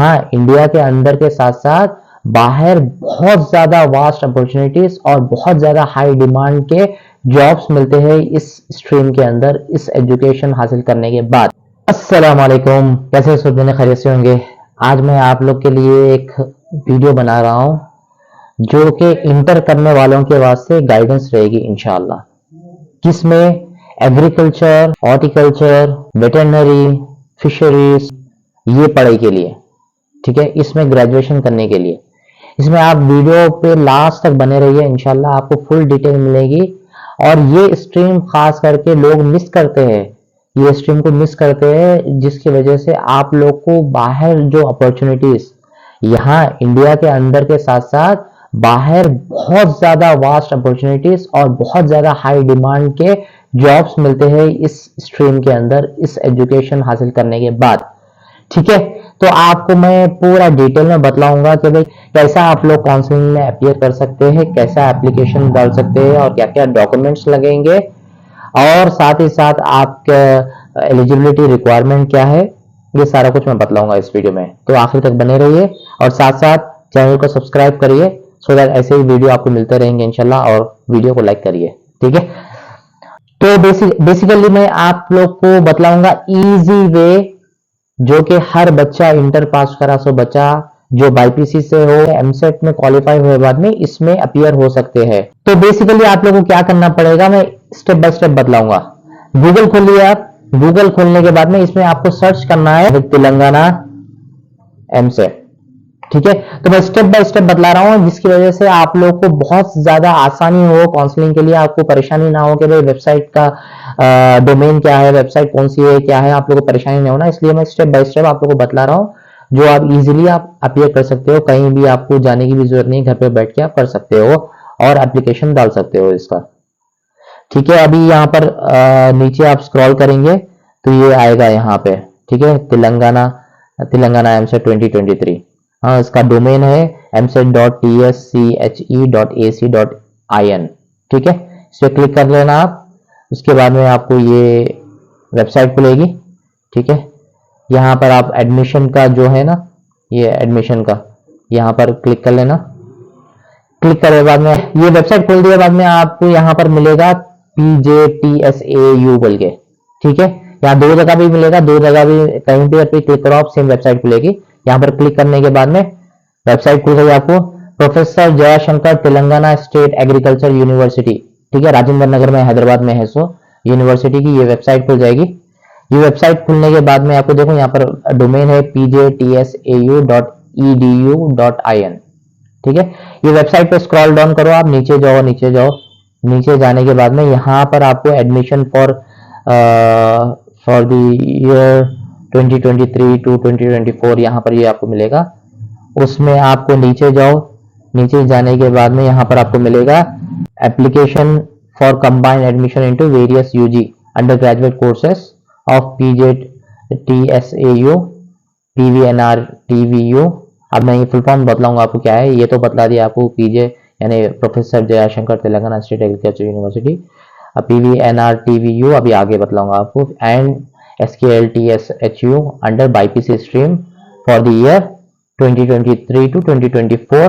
यहाँ इंडिया के अंदर के साथ साथ बाहर बहुत ज्यादा वास्ट अपॉर्चुनिटीज और बहुत ज्यादा हाई डिमांड के जॉब्स मिलते हैं इस स्ट्रीम के अंदर, इस एजुकेशन हासिल करने के बाद। अस्सलाम वालेकुम, कैसे सब दिन खैरियत से होंगे। आज मैं आप लोग के लिए एक वीडियो बना रहा हूँ जो कि इंटर करने वालों के वास्ते गाइडेंस रहेगी इंशाल्लाह, जिसमें एग्रीकल्चर, हॉर्टिकल्चर, वेटरनरी, फिशरीज, ये पढ़ाई के लिए, ठीक है, इसमें ग्रेजुएशन करने के लिए। इसमें आप वीडियो पे लास्ट तक बने रहिए, इंशाल्लाह आपको फुल डिटेल मिलेगी। और ये स्ट्रीम खास करके लोग मिस करते हैं, ये स्ट्रीम को मिस करते हैं, जिसकी वजह से आप लोग को बाहर जो अपॉर्चुनिटीज यहाँ इंडिया के अंदर के साथ साथ बाहर बहुत ज्यादा वास्ट अपॉर्चुनिटीज और बहुत ज्यादा हाई डिमांड के जॉब्स मिलते हैं इस स्ट्रीम के अंदर, इस एजुकेशन हासिल करने के बाद, ठीक है। तो आपको मैं पूरा डिटेल में बतलाऊंगा कि भाई कैसा आप लोग काउंसलिंग में अपियर कर सकते हैं, कैसा एप्लीकेशन डाल सकते हैं और क्या क्या डॉक्यूमेंट्स लगेंगे, और साथ ही साथ आपका एलिजिबिलिटी रिक्वायरमेंट क्या है, ये सारा कुछ मैं बतलाऊंगा इस वीडियो में। तो आखिर तक बने रहिए और साथ साथ चैनल को सब्सक्राइब करिए सो दैट ऐसे ही वीडियो आपको मिलते रहेंगे इंशाल्लाह, और वीडियो को लाइक करिए, ठीक है। तो बेसिकली मैं आप लोग को बतलाऊंगा इजी वे, जो कि हर बच्चा इंटर पास करा सो बच्चा जो बाईपीसी से हो, एमसेट में क्वालिफाई हुए बाद में इसमें अपीयर हो सकते हैं। तो बेसिकली आप लोगों को क्या करना पड़ेगा, मैं स्टेप बाय स्टेप बतलाऊंगा। गूगल खोलिए आप, गूगल खोलने के बाद में इसमें आपको सर्च करना है तेलंगाना एमसेट, ठीक है। तो मैं स्टेप बाय स्टेप बतला रहा हूं, जिसकी वजह से आप लोग को बहुत ज्यादा आसानी हो काउंसलिंग के लिए, आपको परेशानी ना हो कि भाई वेबसाइट का डोमेन क्या है, वेबसाइट कौन सी है, क्या है, आप लोगों को परेशानी नहीं होना। इसलिए मैं स्टेप बाय स्टेप आप लोगों को बतला रहा हूं, जो आप इजीली आप अपीयर कर सकते हो, कहीं भी आपको जाने की भी जरूरत नहीं, घर पे बैठ के आप कर सकते हो और एप्लीकेशन डाल सकते हो इसका, ठीक है। अभी यहाँ पर नीचे आप स्क्रॉल करेंगे तो ये आएगा यहाँ पे, ठीक है, तेलंगाना एमसेट 2023। हाँ, इसका डोमेन है mset.tsche.ac.in, ठीक है। इस पर क्लिक कर लेना आप। उसके बाद में आपको ये वेबसाइट खुलेगी, ठीक है। यहाँ पर आप एडमिशन का जो है ना, ये एडमिशन का यहाँ पर क्लिक कर लेना। क्लिक करने के बाद में ये वेबसाइट खोल दिए बाद में आपको यहाँ पर मिलेगा PJTSAU बोल के, ठीक है। यहाँ दो जगह भी मिलेगा, दो जगह भी कहीं भी क्लिक करो आप सेम वेबसाइट खुलेगी। यहाँ पर क्लिक करने के बाद में वेबसाइट खुल गई आपको, professor Jayashankar Telangana state agriculture university, ठीक है, राजेंद्र नगर में हैदराबाद में है सो यूनिवर्सिटी की ये वेबसाइट खुल जाएगी। ये वेबसाइट खुलने के बाद में आपको देखो यहाँ पर डोमेन है pjtsau.edu.in, ठीक है। ये वेबसाइट पे स्क्रॉल डाउन करो आप, नीचे जाओ नीचे जाओ, नीचे जाने के बाद में यहाँ पर आपको admission for the year 2023 to 2024 यहाँ पर ये आपको मिलेगा। उसमें आपको नीचे जाओ, नीचे जाने के बाद में यहाँ पर आपको मिलेगा application for combined admission into various UG under graduate courses of PJTSAU PVNR TVU। अब मैं ये फुल फॉर्म बतलाऊंगा आपको क्या है, ये तो बतला दिया आपको, पीजे यानी professor Jayashankar Telangana state agriculture university, PVNR TVU अभी आगे बतलाऊंगा आपको, and SKLTSHU under BiPC stream for the year 2023 to 2024।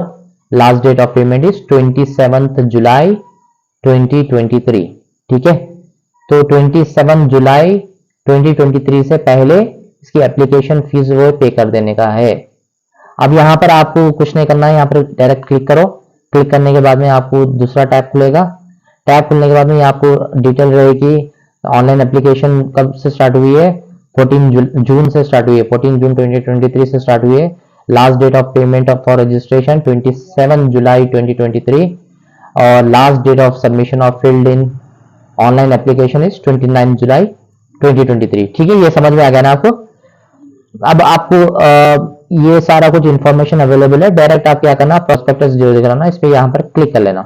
Last date of payment is 27 July 2023, ठीक है। तो 27 जुलाई 2023 से पहले इसकी एप्लीकेशन फीस वो पे कर देने का है। अब यहाँ पर आपको कुछ नहीं करना है, यहाँ पर डायरेक्ट क्लिक करो। क्लिक करने के बाद में आपको दूसरा टैब खुलेगा। टैब खुलने के बाद में आपको डिटेल रहेगी, ऑनलाइन एप्लीकेशन कब से स्टार्ट हुई है, 14 जून से स्टार्ट हुई है, 14 जून 2023 से स्टार्ट हुई है। Last date of payment for registration 27 July 2023 और last date of submission of field in online application is 29 July 2023, ठीक है। ये समझ में आ गया ना आपको। अब आपको ये सारा कुछ इंफॉर्मेशन अवेलेबल है, डायरेक्ट आप क्या करना, प्रोस्पेक्टस जो दिख रहा ना, इस पे यहाँ पर क्लिक कर लेना।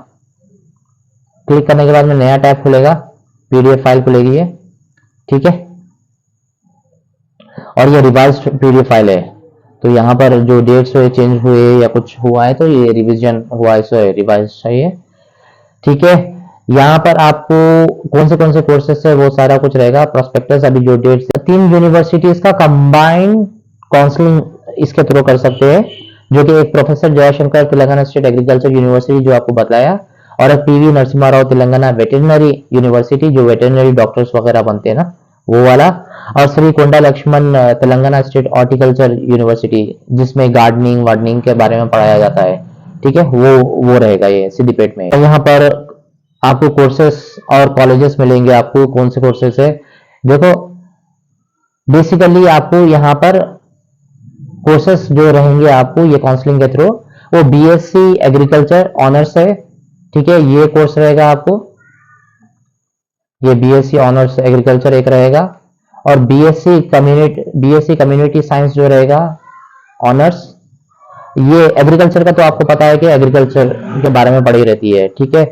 क्लिक करने के बाद में नया टैब खुलेगा, PDF फाइल खुलेगी ये, ठीक है। और ये रिवाइज PDF फाइल है, तो यहाँ पर जो डेट्स हुए चेंज हुए या कुछ हुआ है तो ये रिवीजन हुआ है, सो रिवाइज चाहिए, ठीक है। यहाँ पर आपको कौन से कोर्सेस है वो सारा कुछ रहेगा, प्रोस्पेक्टस, अभी जो डेट्स 3 यूनिवर्सिटीज का कंबाइंड काउंसलिंग इसके थ्रू कर सकते हैं, जो कि एक professor Jayashankar Telangana state agriculture university जो आपको बताया, और एक PV Narasimha Rao Telangana veterinary university जो वेटरनरी डॉक्टर्स वगैरह बनते हैं ना, वो वाला, और Shri Konda Laxman Telangana state horticulture university जिसमें गार्डनिंग वार्डनिंग के बारे में पढ़ाया जाता है। ठीक है, वो रहेगा ये सिद्दीपेट में। तो यहाँ पर आपको कोर्सेस और कॉलेजेस मिलेंगे। आपको कौन से कोर्सेस है, देखो बेसिकली आपको यहाँ पर कोर्सेस जो रहेंगे आपको ये काउंसलिंग के थ्रू, वो बीएससी एग्रीकल्चर ऑनर्स है। ठीक है, ये कोर्स रहेगा आपको, ये बीएससी ऑनर्स एग्रीकल्चर एक रहेगा, और बीएससी कम्युनिटी साइंस जो रहेगा ऑनर्स, ये एग्रीकल्चर का तो आपको पता है कि एग्रीकल्चर के बारे में पढ़ी रहती है। ठीक है,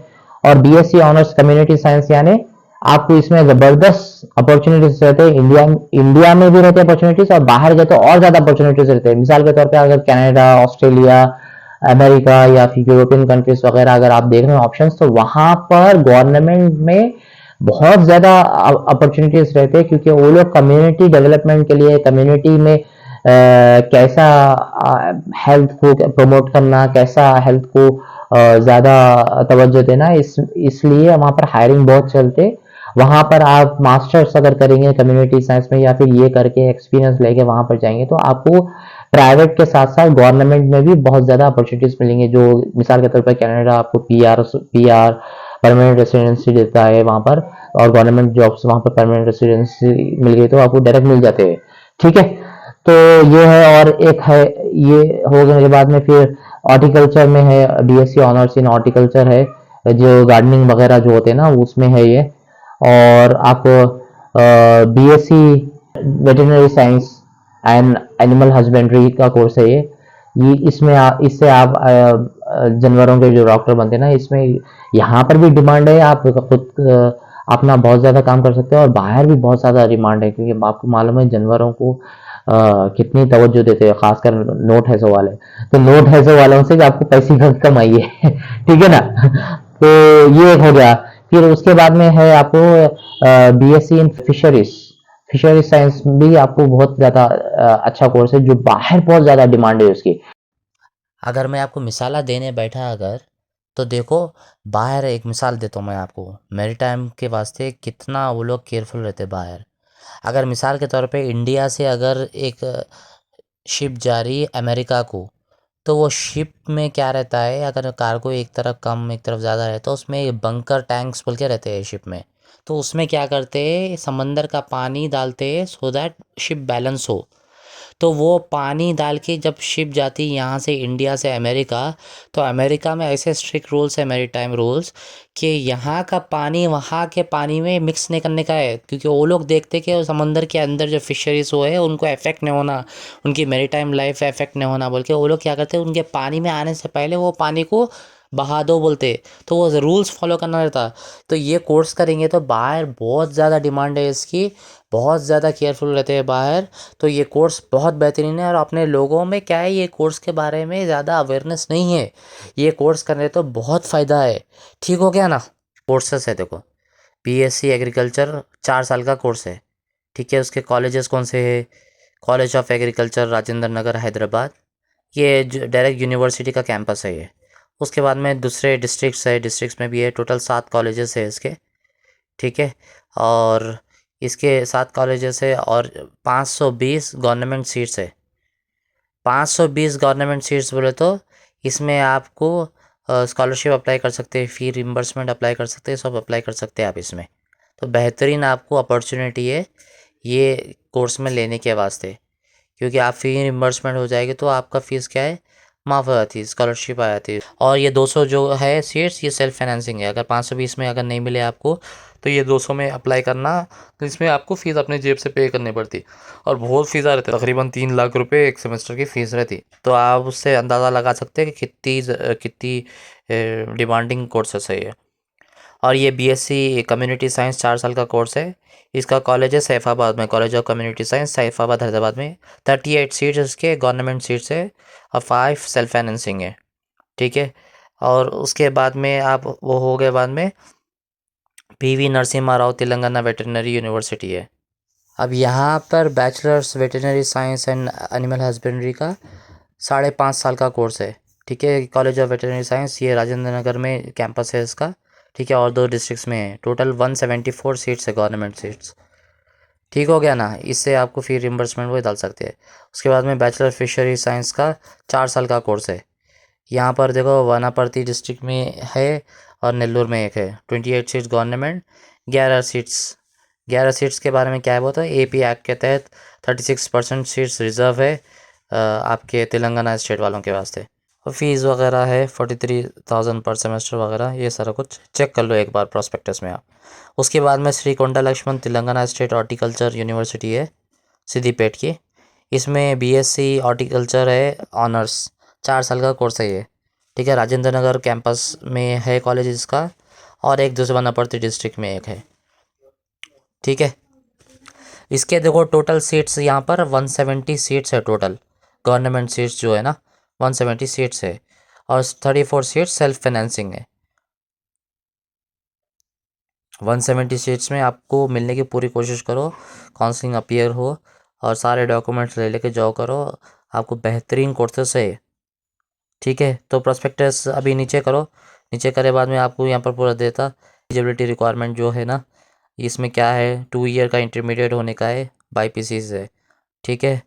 और बीएससी ऑनर्स कम्युनिटी साइंस यानी आपको इसमें जबरदस्त अपॉर्चुनिटीज रहते हैं। इंडिया में भी रहते हैं अपॉर्चुनिटीज, और बाहर गए तो और ज्यादा अपॉर्चुनिटीज रहते हैं। मिसाल के तौर पे अगर कनाडा, ऑस्ट्रेलिया, अमेरिका या फिर यूरोपियन कंट्रीज वगैरह अगर आप देख रहे हैं ऑप्शंस, तो वहां पर गवर्नमेंट में बहुत ज्यादा अपॉर्चुनिटीज रहते हैं, क्योंकि वो लोग कम्युनिटी डेवलपमेंट के लिए, कम्युनिटी में कैसा हेल्थ को प्रमोट करना, कैसा हेल्थ को ज्यादा तवज्जो देना, इसलिए वहां पर हायरिंग बहुत चलते। वहां पर आप मास्टर्स अगर करेंगे कम्युनिटी साइंस में, या फिर ये करके एक्सपीरियंस लेके वहां पर जाएंगे, तो आपको प्राइवेट के साथ साथ गवर्नमेंट में भी बहुत ज्यादा अपॉर्चुनिटीज मिलेंगे। जो मिसाल के तौर पर कनाडा आपको पीआर परमानेंट रेसिडेंसी देता है वहां पर, और गवर्नमेंट जॉब्स वहां पर परमानेंट रेसिडेंसी मिल गई तो आपको डायरेक्ट मिल जाते हैं। ठीक है, तो ये है, और एक है ये हो गने के बाद में फिर हॉर्टिकल्चर में है, बीएससी ऑनर्स इन हॉर्टिकल्चर है, जो गार्डनिंग वगैरह जो होते हैं ना उसमें है ये। और आप BSc veterinary science and animal husbandry का कोर्स है ये इसमें इससे आप जानवरों के जो डॉक्टर बनते हैं ना, इसमें यहाँ पर भी डिमांड है। आप खुद अपना बहुत ज्यादा काम कर सकते हो, और बाहर भी बहुत ज्यादा डिमांड है, क्योंकि आपको मालूम है जानवरों को कितनी तवज्जो देते हैं, खासकर नोट हैजो वाले। तो नोट हैजो वालों से भी आपको पैसे कमाइए ठीक है ना। तो ये एक हो गया। फिर उसके बाद में है आपको BSc in fisheries, fisheries science भी आपको बहुत ज्यादा अच्छा कोर्स है, जो बाहर बहुत ज्यादा डिमांड है उसकी। अगर मैं आपको मिसाला देने बैठा अगर, तो देखो बाहर एक मिसाल देता हूँ मैं आपको, मेरी टाइम के वास्ते कितना वो लोग केयरफुल रहते बाहर। अगर मिसाल के तौर पे इंडिया से अगर एक शिप जा रही है अमेरिका को, तो वो शिप में क्या रहता है, अगर कार्गो एक तरफ कम एक तरफ ज़्यादा है तो उसमें बंकर टैंक्स बोल के रहते हैं शिप में। तो उसमें क्या करते हैं, समंदर का पानी डालते हैं सो दैट शिप बैलेंस हो। तो वो पानी डाल के जब शिप जाती है यहाँ से इंडिया से अमेरिका, तो अमेरिका में ऐसे स्ट्रिक्ट रूल्स है, मेरी टाइम रूल्स, कि यहाँ का पानी वहाँ के पानी में मिक्स नहीं करने का है, क्योंकि वो लोग देखते कि वो समंदर के अंदर जो फिशरीज वो है उनको इफेक्ट नहीं होना, उनकी मेरी टाइम लाइफ इफेक्ट नहीं होना बोल के वो लोग क्या करते हैं, उनके पानी में आने से पहले वो पानी को बहा दो बोलते। तो वो रूल्स फॉलो करना रहता। तो ये कोर्स करेंगे तो बाहर बहुत ज़्यादा डिमांड है इसकी, बहुत ज़्यादा केयरफुल रहते हैं बाहर। तो ये कोर्स बहुत बेहतरीन है, और अपने लोगों में क्या है, ये कोर्स के बारे में ज़्यादा अवेयरनेस नहीं है। ये कोर्स करने तो बहुत फ़ायदा है। ठीक हो गया ना। कोर्सेस है देखो, बीएससी एग्रीकल्चर 4 साल का कोर्स है। ठीक है, उसके कॉलेजेस कौन से है, college of agriculture Rajendra Nagar Hyderabad, ये डायरेक्ट यूनिवर्सिटी का कैंपस है ये। उसके बाद में दूसरे डिस्ट्रिक्ट्स है, डिस्ट्रिक्ट्स में भी है, टोटल 7 कॉलेजेस है इसके। ठीक है, और इसके 7 कॉलेजेस है, और 520 गवर्नमेंट सीट्स है। 520 गवर्नमेंट सीट्स बोले तो इसमें आपको स्कॉलरशिप अप्लाई कर सकते हैं, फ़ी रिम्बर्समेंट अप्लाई कर सकते हैं, सब अप्लाई कर सकते हैं आप इसमें। तो बेहतरीन आपको अपॉर्चुनिटी है ये कोर्स में लेने के वास्ते, क्योंकि आप फ़ी रिम्बर्समेंट हो जाएगी तो आपका फ़ीस क्या है, माफ़ हो जाती है, स्कॉलरशिप आ जाती है। और ये 200 जो है सीट्स, ये सेल्फ फाइनेंसिंग है। अगर 520 में अगर नहीं मिले आपको, तो ये 200 में अप्लाई करना, तो इसमें आपको फ़ीस अपने जेब से पे करनी पड़ती। और बहुत फ़ीसा रहती है, तकरीबन 3 लाख रुपए एक सेमेस्टर की फ़ीस रहती। तो आप उससे अंदाज़ा लगा सकते हैं कि कितनी डिमांडिंग कोर्सेस है ये। और ये बीएससी कम्युनिटी साइंस 4 साल का कोर्स है। इसका कॉलेज है सैफाबाद में, college of community science Saifabad Hyderabad में। 38 सीट्स इसके गवर्नमेंट सीट्स है, और 5 सेल्फ फाइनेंसिंग है। ठीक है, और उसके बाद में आप वो हो गए बाद में PV Narasimha Rao Telangana veterinary university है। अब यहाँ पर bachelors veterinary science and animal husbandry का 5.5 साल का कोर्स है। ठीक है, कॉलेज ऑफ वेटरनरी साइंस, ये राजेंद्र नगर में कैंपस है इसका। ठीक है, और 2 डिस्ट्रिक्ट्स में है। टोटल 174 सीट्स है, गवर्नमेंट सीट्स। ठीक हो गया ना, इससे आपको फिर रिम्बर्समेंट वो डाल सकते हैं। उसके बाद में बैचलर फिशरी साइंस का 4 साल का कोर्स है। यहाँ पर देखो वनापर्ती डिस्ट्रिक्ट में है और नेल्लोर में एक है। 28 सीट्स गवर्नमेंट, 11 सीट्स के बारे में क्या है वो, तो AP एक्ट के तहत 36% सीट्स रिजर्व है आपके तेलंगाना स्टेट वालों के वास्ते। और फीस वगैरह है 43,000 पर सेमेस्टर वगैरह, ये सारा कुछ चेक कर लो एक बार प्रॉस्पेक्टस में आप। उसके बाद में Shri Konda Laxman Telangana state horticulture university है सिद्दीपेट की। इसमें BSc हॉर्टिकल्चर है ऑनर्स, 4 साल का कोर्स है ये। ठीक है, राजेंद्र नगर कैंपस में है कॉलेज इसका, और एक दूसरे वनापर्ती डिस्ट्रिक्ट में एक है। ठीक है, इसके देखो टोटल सीट्स यहाँ पर 170 सीट्स है टोटल। गवर्नमेंट सीट्स जो है ना 170 सीट्स है, और 34 सीट्स सेल्फ फाइनेंसिंग है। 170 सीट्स में आपको मिलने की पूरी कोशिश करो, काउंसलिंग अपीयर हो और सारे डॉक्यूमेंट्स ले लेके जाओ करो। आपको बेहतरीन कोर्सेस है। ठीक है, तो प्रोस्पेक्टस अभी नीचे करो। नीचे करे बाद में आपको यहाँ पर पूरा देता एलिजिबिलिटी रिक्वायरमेंट जो है ना, इसमें क्या है, 2 ईयर का इंटरमीडिएट होने का है बाई पीसी से। ठीक है,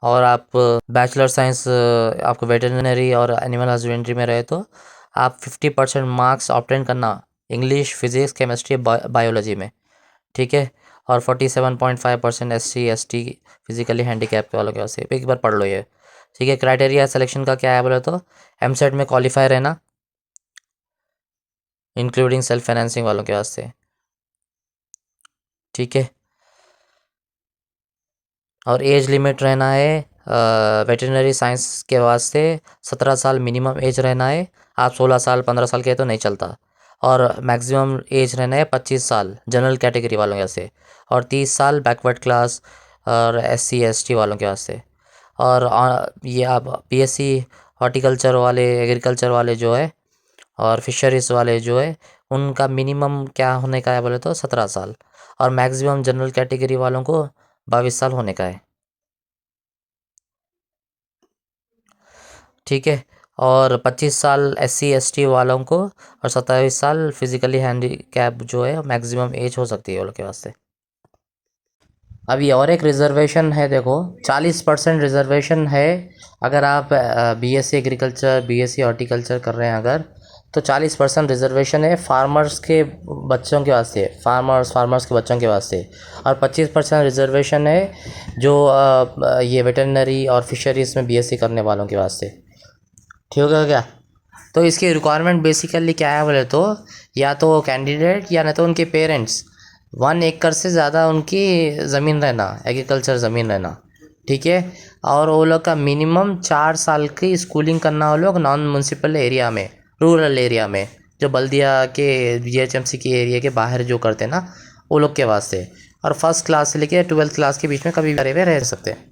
और आप बैचलर साइंस आपको वेटरनरी और एनिमल हस्बेंड्री में रहे तो आप 50% मार्क्स ऑब्टेन करना इंग्लिश, फिजिक्स, केमिस्ट्री, बायोलॉजी में। ठीक है, और 47.5% SC ST फिजिकली हैंडीकैप वालों के वास्ते। एक बार पढ़ लो ये। ठीक है, क्राइटेरिया सिलेक्शन का क्या है बोले तो MSET में क्वालिफाई रहना, इंक्लूडिंग सेल्फ फाइनेंसिंग वालों के वास्ते। ठीक है, और एज लिमिट रहना है वेटरनरी साइंस के वास्ते 17 साल मिनिमम एज रहना है। आप 16 साल 15 साल के तो नहीं चलता। और मैक्सिमम एज रहना है 25 साल जनरल कैटेगरी वालों के वास्ते, और 30 साल बैकवर्ड क्लास और SC ST वालों के वास्ते। और ये आप BSc हॉर्टिकल्चर वाले, एग्रीकल्चर वाले जो है, और फिशरीज़ वाले जो है, उनका मिनिमम क्या होने का है बोले तो 17 साल, और मैक्सिमम जनरल कैटेगरी वालों को 22 साल होने का है। ठीक है, और 25 साल SC ST वालों को, और 27 साल फिजिकली हैंडीकैप जो है मैक्सिमम एज हो सकती है उनके वास्ते। अभी और एक रिजर्वेशन है देखो, 40% रिजर्वेशन है। अगर आप BSc एग्रीकल्चर, BSc हॉर्टिकल्चर कर रहे हैं अगर, तो 40% रिजर्वेशन है फार्मर्स के बच्चों के वास्ते, फार्मर्स के बच्चों के वास्ते। और 25% रिजर्वेशन है जो ये वेटरनरी और फिशरीज़ में BSc करने वालों के वास्ते। ठीक हो गया क्या? तो इसकी रिक्वायरमेंट बेसिकली क्या है बोले तो, या तो कैंडिडेट या नहीं तो उनके पेरेंट्स 1 एकड़ से ज़्यादा उनकी ज़मीन रहना, एग्रीकल्चर ज़मीन रहना। ठीक है, और वो लोग का मिनिमम 4 साल की स्कूलिंग करना, वो लोग नॉन म्यूनसिपल एरिया में, रूरल एरिया में, जो बल्दिया के GHMC के एरिया के बाहर जो करते हैं ना, वो लोग के वास्ते। और फर्स्ट क्लास से लेके 12th क्लास के बीच में कभी भी रह सकते हैं।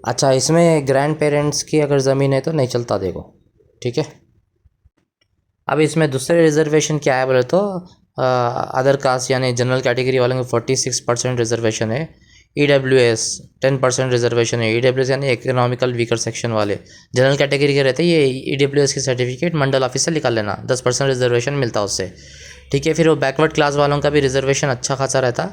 अच्छा, इसमें ग्रैंड पेरेंट्स की अगर ज़मीन है तो नहीं चलता देखो। ठीक है, अब इसमें दूसरे रिजर्वेशन क्या है बोले तो अदर कास्ट यानी जनरल कैटेगरी वालों को 46% रिजर्वेशन है। EWS 10% रिजर्वेशन है। EWS यानी इकोनॉमिकल वीकर सेक्शन वाले जनरल कैटेगरी के रहते हैं, ये EWS की सर्टिफिकेट मंडल ऑफिस से निकाल लेना, 10% रिजर्वेशन मिलता है उससे। ठीक है, फिर वो बैकवर्ड क्लास वालों का भी रिजर्वेशन अच्छा खासा रहता,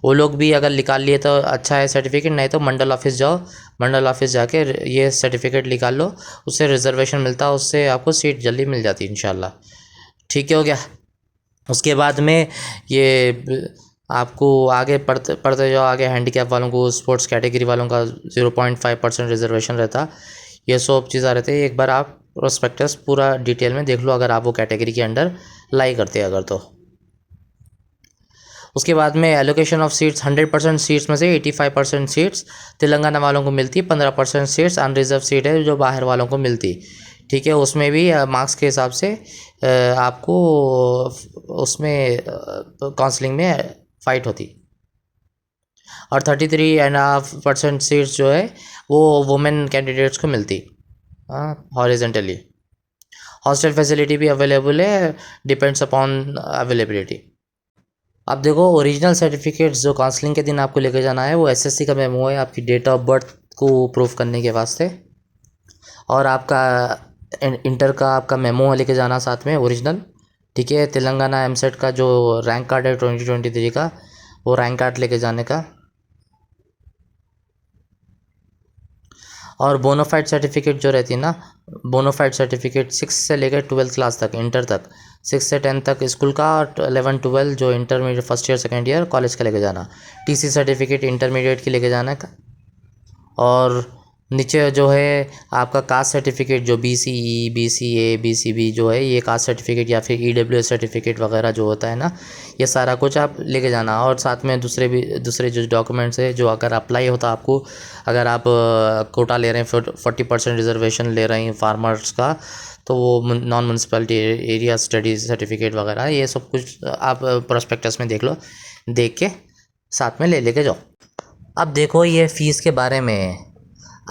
वो लोग भी अगर निकाल लिए तो अच्छा है सर्टिफिकेट, नहीं तो मंडल ऑफिस जाओ, मंडल ऑफिस जाके ये सर्टिफिकेट निकाल लो, उससे रिजर्वेशन मिलता है, उससे आपको सीट जल्दी मिल जाती है इंशाल्लाह। ठीक है, हो गया। उसके बाद में ये आपको आगे पढ़ते पढ़ते जाओ, आगे हैंडीकैप वालों को, स्पोर्ट्स कैटेगरी वालों का 0.5% रिजर्वेशन रहता। ये सब चीज़ें रहती है। एक बार आप प्रोस्पेक्टस पूरा डिटेल में देख लो अगर आप वो कैटेगरी के अंडर लाई करते हैं अगर तो। उसके बाद में एलोकेशन ऑफ सीट्स, 100% सीट्स में से 85% सीट्स तेलंगाना वालों को मिलती, 15% सीट्स अनरिजर्व सीट है जो बाहर वालों को मिलती। ठीक है, उसमें भी मार्क्स के हिसाब से आपको उसमें काउंसलिंग में फ़ाइट होती। और 33.5% सीट्स जो है वो वुमेन कैंडिडेट्स को मिलती हॉरिजेंटली। हॉस्टल फैसिलिटी भी अवेलेबल है, डिपेंड्स अपॉन अवेलेबिलिटी। अब देखो ओरिजिनल सर्टिफिकेट्स जो काउंसलिंग के दिन आपको लेके जाना है वो एसएससी का मेमो है आपकी डेट ऑफ बर्थ को प्रूफ करने के वास्ते, और आपका इंटर का आपका मेमो लेके जाना साथ में ओरिजिनल। ठीक है, तेलंगाना एमसेट का जो रैंक कार्ड है 2023 का, वो रैंक कार्ड लेके जाने का, और बोनाफाइड सर्टिफिकेट जो रहती है ना, बोनाफाइड सर्टिफिकेट 6 से लेकर 12th क्लास तक, इंटर तक, 6 से 10 तक स्कूल का, और 11 12 जो intermediate first year second year college का लेके जाना। टीसी सर्टिफिकेट इंटरमीडिएट की लेके जाना है। और नीचे जो है आपका कास्ट सर्टिफिकेट जो BCE BCA BCB जो है, ये कास्ट सर्टिफिकेट या फिर EWS सर्टिफिकेट वगैरह जो होता है ना, ये सारा कुछ आप लेके जाना। और साथ में दूसरे जो डॉक्यूमेंट्स है जो अगर अप्लाई होता आपको, अगर आप कोटा ले रहे हैं 40% रिजर्वेशन ले रहे हैं फार्मर्स का, तो वो non municipality area study certificate वगैरह ये सब कुछ आप प्रोस्पेक्टस में देख लो, देख के साथ में ले लेके जाओ। अब देखो ये फ़ीस के बारे में,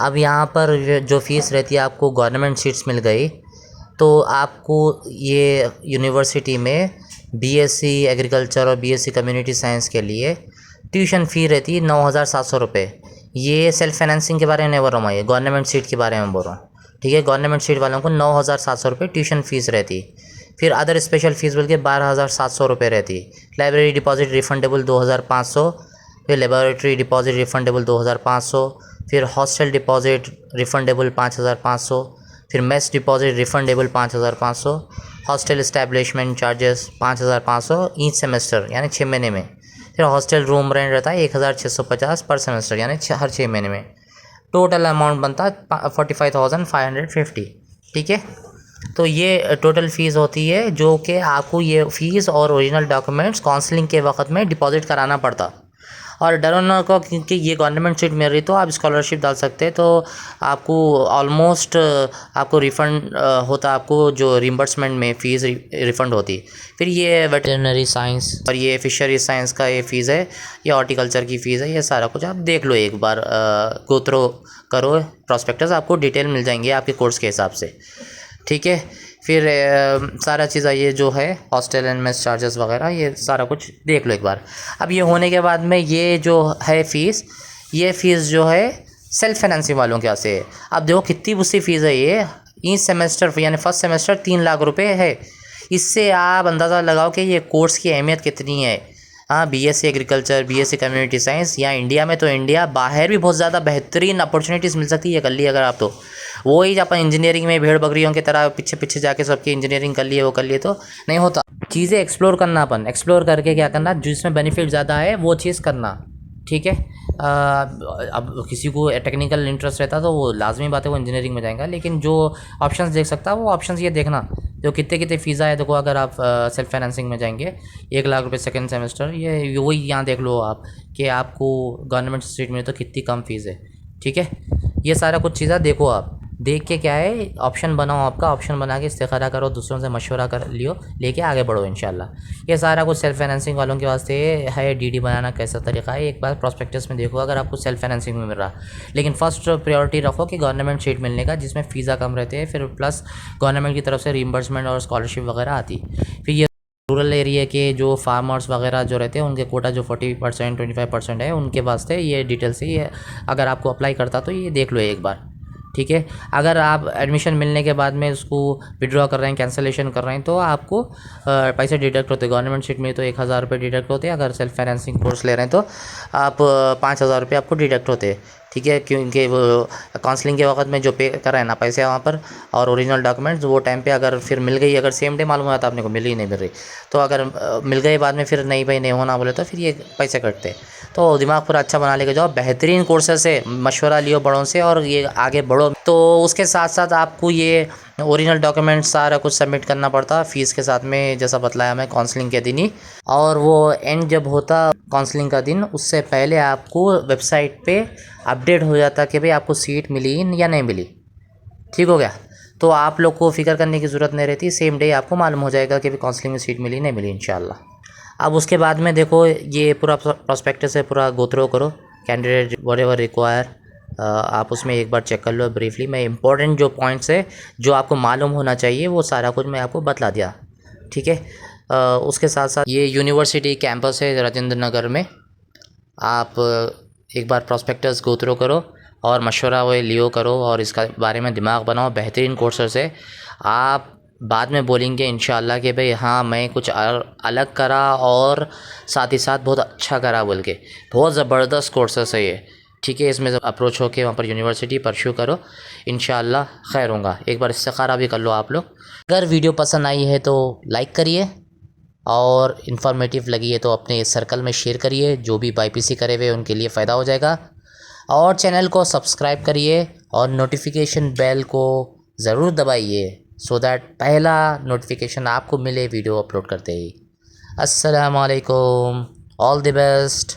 अब यहाँ पर जो फ़ीस रहती है आपको गवर्नमेंट सीट्स मिल गई तो आपको ये यूनिवर्सिटी में BSc एग्रीकल्चर और BSc कम्युनिटी साइंस के लिए ट्यूशन फ़ी रहती है 9,700 रुपये। ये सेल्फ फाइनेंसिंग के बारे में नहीं बोल रहा हूँ मैं, ये गवर्नमेंट सीट के बारे में बोल रहा हूँ। ठीक है, गवर्नमेंट सीट वालों को 9,700 रुपये ट्यूशन फ़ीस रहती। फिर अदर स्पेशल फ़ीस बोल के 12,700 रुपये रहती। लाइब्रेरी डिपॉजिट रिफंडेबल 2,500, फिर लेबोरेटरी डिपॉजिट रिफंडेबल 2,500, फिर हॉस्टल डिपॉजिट रिफंडेबल 5,500, फिर mess deposit refundable 5,500, hostel establishment charges 5,500 each semester यानी 6 महीने में। फिर हॉस्टल रूम रेंट रहता है 1,650 पर सेमेस्टर यानी हर 6 महीने में। टोटल अमाउंट बनता है 45,550। ठीक है, तो ये टोटल फ़ीस होती है जो कि आपको ये फ़ीस और ओरिजिनल डॉक्यूमेंट्स काउंसलिंग के वक्त में डिपॉजिट कराना पड़ता। और डरो ना को, क्योंकि ये गवर्नमेंट सीट मिल रही तो आप स्कॉलरशिप डाल सकते हैं, तो आपको ऑलमोस्ट आपको रिफ़ंड होता, आपको जो रिम्बर्समेंट में फ़ीस रिफ़ंड होती। फिर ये वेटरनरी साइंस और ये फिशरी साइंस का ये फ़ीस है, ये हॉर्टिकल्चर की फ़ीस है, ये सारा कुछ आप देख लो एक बार, गो थ्रू करो प्रॉस्पेक्टस, आपको डिटेल मिल जाएंगे आपके कोर्स के हिसाब से। ठीक है, फिर सारा चीज़ ये जो है हॉस्टल एंड मेस चार्जेस वगैरह ये सारा कुछ देख लो एक बार। अब ये होने के बाद में ये जो है फ़ीस, ये फ़ीस जो है सेल्फ फाइनेंसिंग वालों के यहाँ से है। अब देखो कितनी बुरी फ़ीस है ये, ईच सेमेस्टर यानी फर्स्ट सेमेस्टर 3 लाख रुपए है। इससे आप अंदाज़ा लगाओ कि ये कोर्स की अहमियत कितनी है। हाँ, BSc agriculture BSc community science, यहाँ इंडिया में तो इंडिया बाहर भी बहुत ज़्यादा बेहतरीन अपॉर्चुनिटीज़ मिल सकती है कर ली अगर आप, तो वही अपन इंजीनियरिंग में भेड़ बकरियों की तरह पीछे पीछे जाके सबकी इंजीनियरिंग कर लिए वो कर लिए तो नहीं होता। चीज़ें एक्सप्लोर करना, अपन एक्सप्लोर करके क्या करना, जिसमें बेनिफिट ज़्यादा है वो चीज़ करना। ठीक है, अब किसी को टेक्निकल इंटरेस्ट रहता तो वो लाजमी बात है वो इंजीनियरिंग में जाएगा, लेकिन जो ऑप्शंस देख सकता है वो ऑप्शंस ये देखना जो कितने कितने फ़ीसा है। देखो अगर आप सेल्फ फाइनेंसिंग में जाएंगे 1 लाख रुपए सेकेंड सेमेस्टर, ये वही यहाँ देख लो आप कि आपको गवर्नमेंट सीट में तो कितनी कम फ़ीस है। ठीक है, ये सारा कुछ चीज़ें देखो, आप देख के क्या है ऑप्शन बनाओ, आपका ऑप्शन बना के इस्तिखारा करो, दूसरों से मशवरा कर लियो, लेके आगे बढ़ो इंशाल्लाह। ये सारा कुछ सेल्फ फाइनेंसिंग वालों के वास्ते है। DD बनाना कैसा तरीका है एक बार प्रॉस्पेक्टस में देखो अगर आपको सेल्फ फाइनेंसिंग में मिल रहा, लेकिन फर्स्ट प्रायोरिटी रखो कि गवर्नमेंट सीट मिलने का जिसमें फ़ीसा कम रहते हैं, फिर प्लस गवर्नमेंट की तरफ से रीइंबर्समेंट और स्कॉलरशिप वगैरह आती। फिर ये रूरल एरिया के जो फार्मर्स वगैरह जो रहते हैं उनके कोटा जो 40% 25% है उनके वास्ते ये डिटेल से ये अगर आपको अप्लाई करता तो ये देख लो एक बार। ठीक है, अगर आप एडमिशन मिलने के बाद में उसको विड्रॉ कर रहे हैं, कैंसिलेशन कर रहे हैं, तो आपको पैसे डिडक्ट होते हैं। गवर्नमेंट सीट में तो 1,000 रुपये डिडक्ट होते हैं, अगर सेल्फ फाइनेंसिंग कोर्स ले रहे हैं तो आप 5,000 रुपये आपको डिडक्ट होते हैं। ठीक है, क्योंकि वो काउंसलिंग के वक्त में जो पे कर रहे हैं ना पैसे वहाँ पर, और ओरिजिनल डॉक्यूमेंट्स वो टाइम पे अगर फिर मिल गई, अगर सेम डे मालूम हुआ था आपने को मिल ही नहीं मिल रही, तो अगर मिल गई बाद में फिर नहीं भाई नहीं होना बोले तो फिर ये पैसे कटते। तो दिमाग पूरा अच्छा बना लेके जाओ, बेहतरीन कोर्सेज से मशवरा लियो बड़ों से और ये आगे बढ़ो। तो उसके साथ साथ आपको ये ओरिजिनल डॉक्यूमेंट्स सारा कुछ सबमिट करना पड़ता फ़ीस के साथ में, जैसा बतलाया मैं काउंसलिंग के दिन ही। और वो एंड जब होता काउंसलिंग का दिन, उससे पहले आपको वेबसाइट पे अपडेट हो जाता कि भाई आपको सीट मिली या नहीं मिली। ठीक हो गया, तो आप लोग को फिक्र करने की ज़रूरत नहीं रहती, सेम डे आपको मालूम हो जाएगा कि भाई काउंसलिंग में सीट मिली नहीं मिली इंशाल्लाह। अब उसके बाद में देखो ये पूरा प्रोस्पेक्टस है, पूरा गो थ्रू करो, कैंडिडेट व्हाटएवर रिक्वायर आप उसमें एक बार चेक कर लो ब्रीफली। मैं इंपॉर्टेंट जो पॉइंट्स है जो आपको मालूम होना चाहिए वो सारा कुछ मैं आपको बतला दिया। ठीक है, उसके साथ साथ ये यूनिवर्सिटी कैंपस है राजेंद्र नगर में। आप एक बार प्रॉस्पेक्टस गो थ्रू करो और मशवरा वो लियो करो और इसका बारे में दिमाग बनाओ। बेहतरीन कोर्सेस है। आप बाद में बोलेंगे इंशाल्लाह कि भाई हाँ मैं कुछ अलग करा और साथ ही साथ बहुत अच्छा करा बोल के। बहुत ज़बरदस्त कोर्सेस है ये, ठीक है। इसमें अप्रोच होके वहाँ पर यूनिवर्सिटी परस्यू करो, इंशाल्लाह खैर होगा। एक बार इस्तिखारा भी कर लो आप लोग। अगर वीडियो पसंद आई है तो लाइक करिए और इन्फॉर्मेटिव लगी है तो अपने सर्कल में शेयर करिए। जो भी बाईपीसी करे हुए उनके लिए फ़ायदा हो जाएगा। और चैनल को सब्सक्राइब करिए और नोटिफिकेशन बेल को ज़रूर दबाइए सो दैट पहला नोटिफिकेशन आपको मिले वीडियो अपलोड करते ही। अस्सलाम वालेकुम, ऑल द बेस्ट।